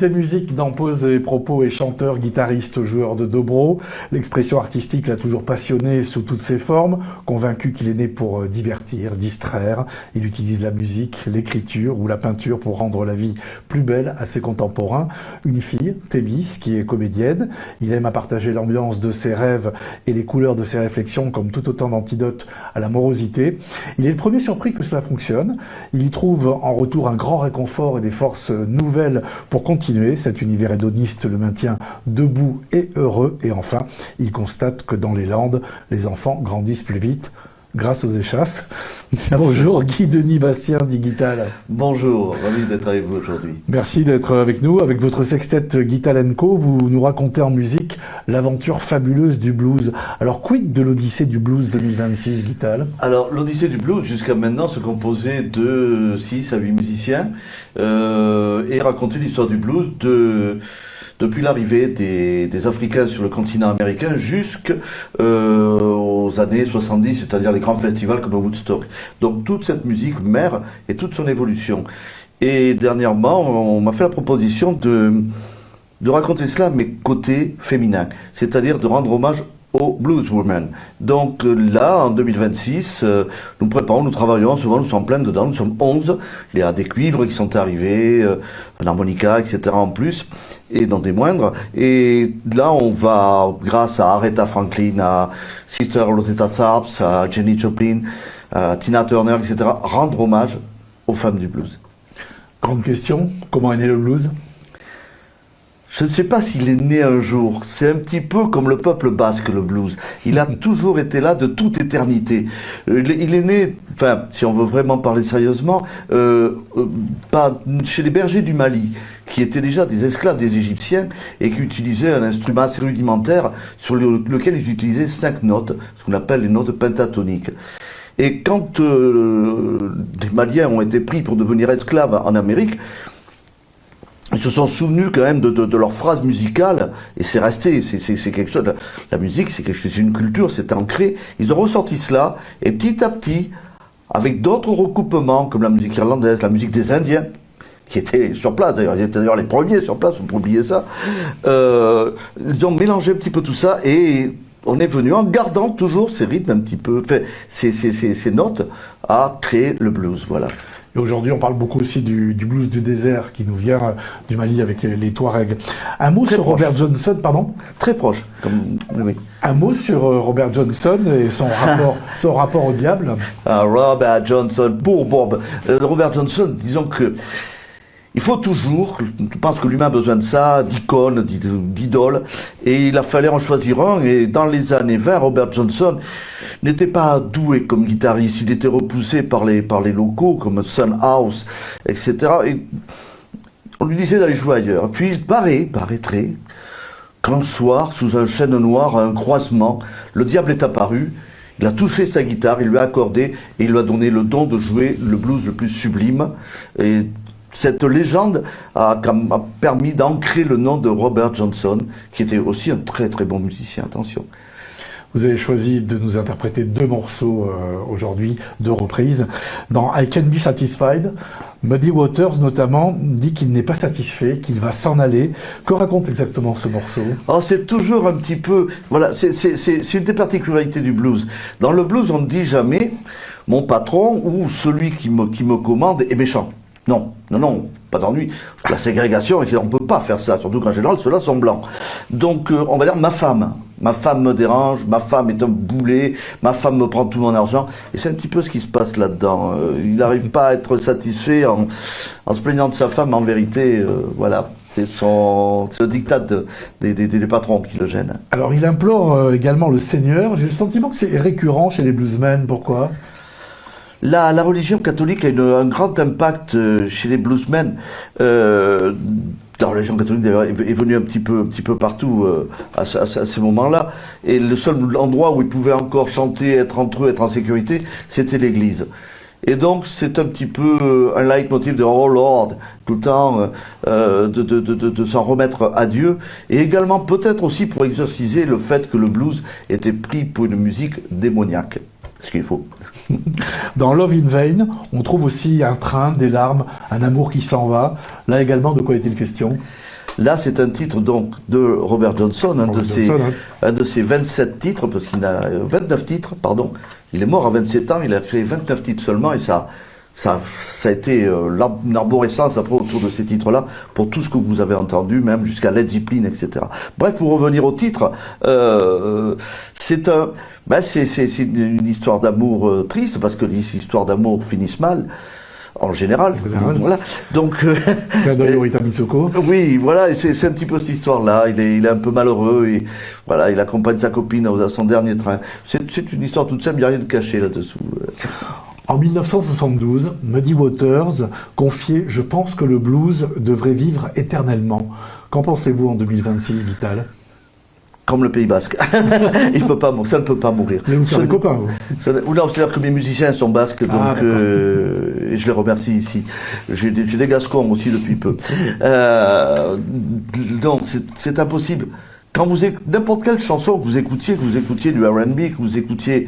invité de musique dans Pause et Propos est chanteur, guitariste, joueur de dobro. L'expression artistique l'a toujours passionné sous toutes ses formes, convaincu qu'il est né pour divertir, distraire. Il utilise la musique, l'écriture ou la peinture pour rendre la vie plus belle à ses contemporains. Une fille, Thémis, qui est comédienne. Il aime à partager l'ambiance de ses rêves et les couleurs de ses réflexions comme tout autant d'antidotes à la morosité. Il est le premier surpris que cela fonctionne. Il y trouve en retour un grand réconfort et des forces nouvelles pour continuer. Cet univers hédoniste le maintient debout et heureux. Et enfin, il constate que dans les Landes, les enfants grandissent plus vite grâce aux échasses. Bonjour Guy-Denis Bastien d'Iguital. Bonjour, ravi d'être avec vous aujourd'hui. Merci d'être avec nous. Avec votre sextette Guital & Co, vous nous racontez en musique l'aventure fabuleuse du blues. Alors quid de l'Odyssée du blues 2026, Guital? Alors l'Odyssée du blues jusqu'à maintenant se composait de 6 à 8 musiciens et racontait l'histoire du blues depuis l'arrivée des Africains sur le continent américain jusqu'aux années 70, c'est-à-dire les grands festivals comme Woodstock. Donc toute cette musique mère et toute son évolution. Et dernièrement, on m'a fait la proposition de raconter cela, mais côté féminin, c'est-à-dire de rendre hommage aux blueswomen. Donc là, en 2026, nous préparons, nous travaillons, souvent nous sommes plein dedans, nous sommes 11, il y a des cuivres qui sont arrivés, un harmonica, etc. en plus, et dans des moindres. Et là, on va, grâce à Aretha Franklin, à Sister Rosetta Tharpe, à Jenny Joplin, à Tina Turner, etc., rendre hommage aux femmes du blues. Grande question, comment est né le blues? Je ne sais pas s'il est né un jour. C'est un petit peu comme le peuple basque, le blues. Il a toujours été là de toute éternité. Il est né, enfin, si on veut vraiment parler sérieusement, chez les bergers du Mali, qui étaient déjà des esclaves des Égyptiens et qui utilisaient un instrument assez rudimentaire sur lequel ils utilisaient 5 notes, ce qu'on appelle les notes pentatoniques. Et quand les Maliens ont été pris pour devenir esclaves en Amérique, ils se sont souvenus quand même de leur phrase musicale, et c'est resté, c'est quelque chose, la musique, c'est une culture, c'est ancré. Ils ont ressorti cela, et petit à petit, avec d'autres recoupements, comme la musique irlandaise, la musique des Indiens, qui étaient sur place, d'ailleurs, ils étaient d'ailleurs les premiers sur place, on peut oublier ça, ils ont mélangé un petit peu tout ça, et on est venu, en gardant toujours ces rythmes un petit peu, enfin, ces notes, à créer le blues, voilà. Et aujourd'hui, on parle beaucoup aussi du blues du désert qui nous vient du Mali avec les Touaregs. Un mot sur Robert Johnson, pardon? Très proche, oui. Un mot sur Robert Johnson et son rapport au diable. Robert Johnson, pour Bob. Robert Johnson, disons que il faut toujours, je pense que l'humain a besoin de ça, d'icônes, d'idoles, et il a fallu en choisir un, et dans les années 20, Robert Johnson n'était pas doué comme guitariste, il était repoussé par les locaux, comme Sun House, etc., et on lui disait d'aller jouer ailleurs. Puis il paraîtrait, qu'un soir, sous un chêne noir, à un croisement, le diable est apparu, il a touché sa guitare, il lui a accordé, et il lui a donné le don de jouer le blues le plus sublime, et cette légende a permis d'ancrer le nom de Robert Johnson, qui était aussi un très très bon musicien, attention. Vous avez choisi de nous interpréter 2 morceaux aujourd'hui, 2 reprises. Dans I Can Be Satisfied, Muddy Waters notamment dit qu'il n'est pas satisfait, qu'il va s'en aller. Que raconte exactement ce morceau? C'est toujours un petit peu... Voilà, c'est une des particularités du blues. Dans le blues, on ne dit jamais « mon patron ou celui qui me commande est méchant ». Non, pas d'ennui. La ségrégation, on ne peut pas faire ça, surtout qu'en général, ceux-là sont blancs. Donc, on va dire ma femme me dérange, ma femme est un boulet, ma femme me prend tout mon argent. Et c'est un petit peu ce qui se passe là-dedans. Il n'arrive pas à être satisfait en se plaignant de sa femme, en vérité, voilà. C'est le diktat des patrons qui le gêne. Alors, il implore également le Seigneur. J'ai le sentiment que c'est récurrent chez les bluesmen. Pourquoi ? La religion catholique a un grand impact chez les bluesmen. La religion catholique d'ailleurs est venue un petit peu partout à ces moments-là. Et le seul endroit où ils pouvaient encore chanter, être entre eux, être en sécurité, c'était l'église. Et donc c'est un petit peu un leitmotiv de Oh Lord, tout le temps de s'en remettre à Dieu, et également peut-être aussi pour exorciser le fait que le blues était pris pour une musique démoniaque. Ce qu'il faut. Dans Love in Vain, on trouve aussi un train, des larmes, un amour qui s'en va. Là également, de quoi est-il question ? Là, c'est un titre donc de Robert Johnson, un de ses 27 titres, parce qu'il a 29 titres, pardon. Il est mort à 27 ans, il a créé 29 titres seulement, et ça a été une arborescence après autour de ces titres-là, pour tout ce que vous avez entendu, même jusqu'à Led Zeppelin, etc. Bref, pour revenir au titre, c'est une histoire d'amour triste, parce que les histoires d'amour finissent mal. En général, voilà. Donc, Clin d'œil au Rita Mitsoko. oui, voilà, et c'est un petit peu cette histoire-là. Il est un peu malheureux et voilà, il accompagne sa copine à son dernier train. C'est une histoire toute simple, il n'y a rien de caché là-dessous. En 1972, Muddy Waters confiait « Je pense que le blues devrait vivre éternellement ». Qu'en pensez-vous en 2026, Vital? Comme le Pays Basque. Il peut pas, ça ne peut pas mourir. Mais vous serez copains, vous. Non, c'est-à-dire que mes musiciens sont basques, donc et je les remercie ici. J'ai des Gascons aussi depuis peu. Donc c'est impossible. Quand vous n'importe quelle chanson que vous écoutiez du R&B, que vous écoutiez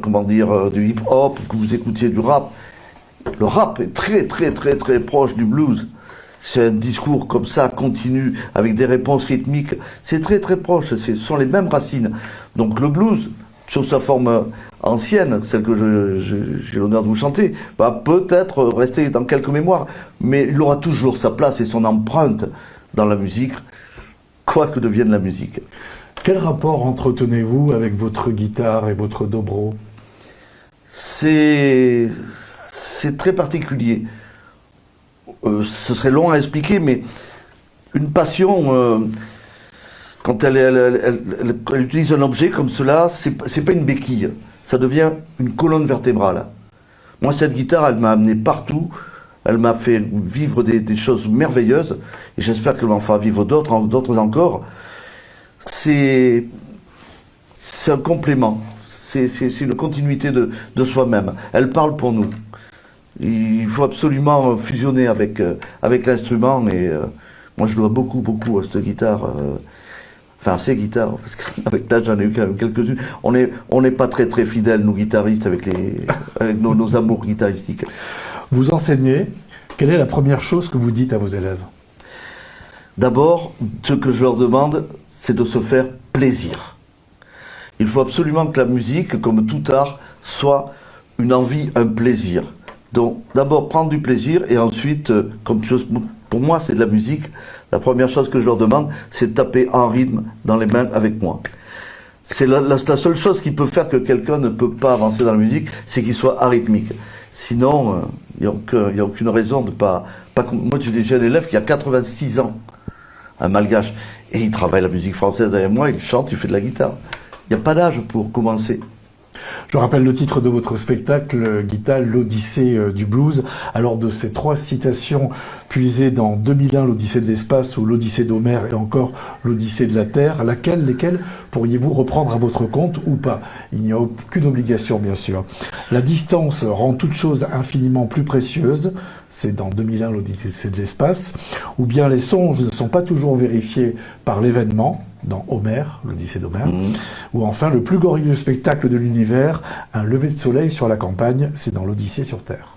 comment dire, du hip-hop, que vous écoutiez du rap, le rap est très très très très proche du blues. C'est un discours comme ça, continu, avec des réponses rythmiques. C'est très très proche, ce sont les mêmes racines. Donc le blues, sur sa forme ancienne, celle que j'ai l'honneur de vous chanter, va peut-être rester dans quelques mémoires, mais il aura toujours sa place et son empreinte dans la musique, quoi que devienne la musique. Quel rapport entretenez-vous avec votre guitare et votre dobro? C'est très particulier. Ce serait long à expliquer, mais une passion, quand elle utilise un objet comme cela, c'est pas une béquille, ça devient une colonne vertébrale. Moi, cette guitare, elle m'a amené partout, elle m'a fait vivre des choses merveilleuses, et j'espère qu'elle m'en fera vivre d'autres encore. C'est un complément, c'est une continuité de soi-même. Elle parle pour nous. Il faut absolument fusionner avec l'instrument, et moi je dois beaucoup à cette guitare, enfin à ces guitares, parce qu'avec l'âge j'en ai eu quand même quelques-unes. On n'est pas très très fidèles, nous guitaristes, avec nos amours guitaristiques. Vous enseignez, quelle est la première chose que vous dites à vos élèves? D'abord, ce que je leur demande, c'est de se faire plaisir. Il faut absolument que la musique, comme tout art, soit une envie, un plaisir. Donc, d'abord, prendre du plaisir, et ensuite, pour moi, c'est de la musique. La première chose que je leur demande, c'est de taper en rythme dans les mains avec moi. C'est la seule chose qui peut faire que quelqu'un ne peut pas avancer dans la musique, c'est qu'il soit arythmique. Sinon, il n'y a aucune raison de pas... Moi, j'ai déjà un élève qui a 86 ans, un malgache, et il travaille la musique française avec moi, il chante, il fait de la guitare. Il n'y a pas d'âge pour commencer. Je rappelle le titre de votre spectacle, Guital, l'Odyssée du blues. Alors de ces 3 citations puisées dans 2001, l'Odyssée de l'espace ou l'Odyssée d'Homère et encore l'Odyssée de la Terre, lesquelles pourriez-vous reprendre à votre compte ou pas? Il n'y a aucune obligation, bien sûr. La distance rend toute chose infiniment plus précieuse. C'est dans 2001, l'Odyssée de l'espace. Ou bien les songes ne sont pas toujours vérifiés par l'événement, dans Homère, l'Odyssée d'Homère. Ou enfin, le plus glorieux spectacle de l'univers, un lever de soleil sur la campagne, c'est dans l'Odyssée sur Terre.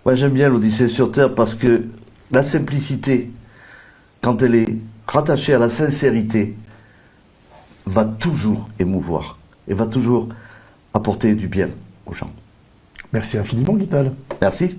Moi, j'aime bien l'Odyssée sur Terre parce que la simplicité, quand elle est rattachée à la sincérité, va toujours émouvoir et va toujours apporter du bien aux gens. Merci infiniment, Guital. Merci.